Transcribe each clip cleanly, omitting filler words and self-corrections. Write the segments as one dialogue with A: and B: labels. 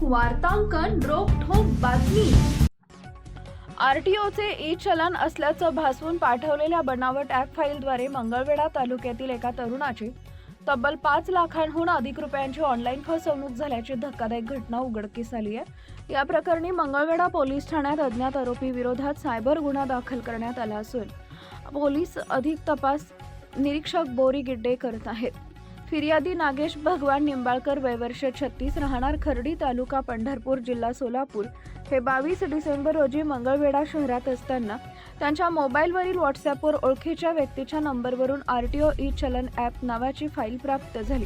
A: वार्तांकन रोखठोक बातमी। आरटीओचे ई चलन असल्याचं भासवून पाठवलेल्या बनावट ॲप फाईलद्वारे मंगळवेढा तालुक्यातील एका तरुणाची तब्बल 5 लाखांहून अधिक रुपयांची ऑनलाईन फसवणूक झाल्याची धक्कादायक घटना उघडकीस आली आहे। या प्रकरणी मंगळवेढा पोलीस ठाण्यात अज्ञात आरोपी विरोधात सायबर गुन्हा दाखल करण्यात आला असून पोलीस अधिक तपास निरीक्षक बोरी गिड्डे करत आहेत। फिर्यादी नागेश भगवान निंबाळकर वय वर्ष 36 राहणार खर्डी तालुका पंढरपूर जिल्हा सोलापूर हे 22 डिसेंबर रोजी मंगळवेढा शहरात असताना त्यांच्या मोबाईलवरील व्हॉट्सॲपवर ओळखीच्या व्यक्तीच्या नंबरवरून आरटीओ ई चलन ॲप नावाची फाईल प्राप्त झाली।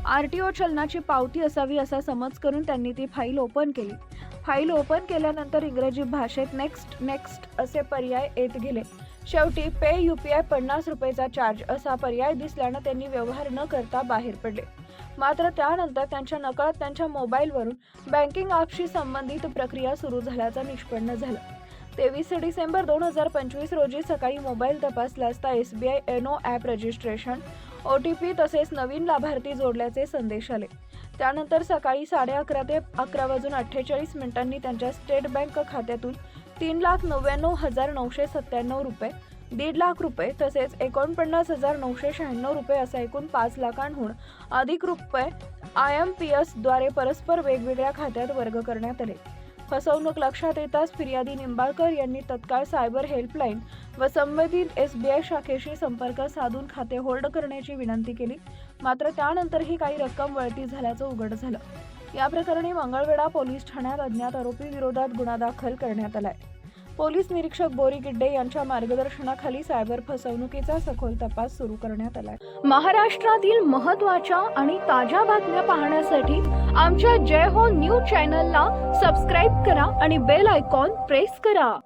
A: आरटीओ चलनाची पावती असावी असा समज करून त्यांनी ती फाईल ओपन केली। फाईल ओपन केल्यानंतर इंग्रजी भाषेत नेक्स्ट असे पर्याय येत गेले। शेवटी पे UPI 50 रुपयेचा चार्ज असा पर्याय दिसल्यानं त्यांनी व्यवहार न करता बाहेर पडले। मात्र त्यानंतर त्यांच्या नकळत त्यांच्या मोबाईलवरून बँकिंग ॲपशी संबंधित प्रक्रिया सुरू झाल्याचं निष्पन्न झालं। 23 डिसेंबर 2025 रोजी सकाळी मोबाईल तपासला असता SBI एनो ॲप रजिस्ट्रेशन OTP तसेच नवीन लाभार्थी जोडल्याचे संदेश आले। त्यानंतर सकाळी 11:30 ते 11:48 त्यांच्या स्टेट बँक खात्यातून 3,99,997 रुपये, 1.5 लाख रुपये तसेच 49,996 रुपये असा एकूण 5 लाखांहून अधिक रुपये IMPS द्वारे परस्पर वेगवेगळ्या खात्यात वर्ग करण्यात आले। फसवणूक लक्षात येताच फिर्यादी निंबाळकर यांनी तत्काळ सायबर हेल्पलाईन व संबंधित SBI शाखेशी संपर्क साधून खाते होल्ड करण्याची विनंती केली। मात्र त्यानंतरही काही रक्कम वळती झाल्याचं उघड झालं। या प्रकरणी मंगळवेढा पोलीस ठाण्यात अज्ञात आरोपी विरोधात गुन्हा दाखल करण्यात आलाय। पोलीस निरीक्षक बोरी गिड्डे यांच्या मार्गदर्शनाखाली सायबर फसवणुकीचा सखोल तपास सुरू करण्यात आलाय। महाराष्ट्रातील महत्त्वाच्या आणि ताज्या बातम्या पाहण्यासाठी आमच्या जय हो न्यूज चॅनलला सबस्क्राईब करा आणि बेल आयकॉन प्रेस करा।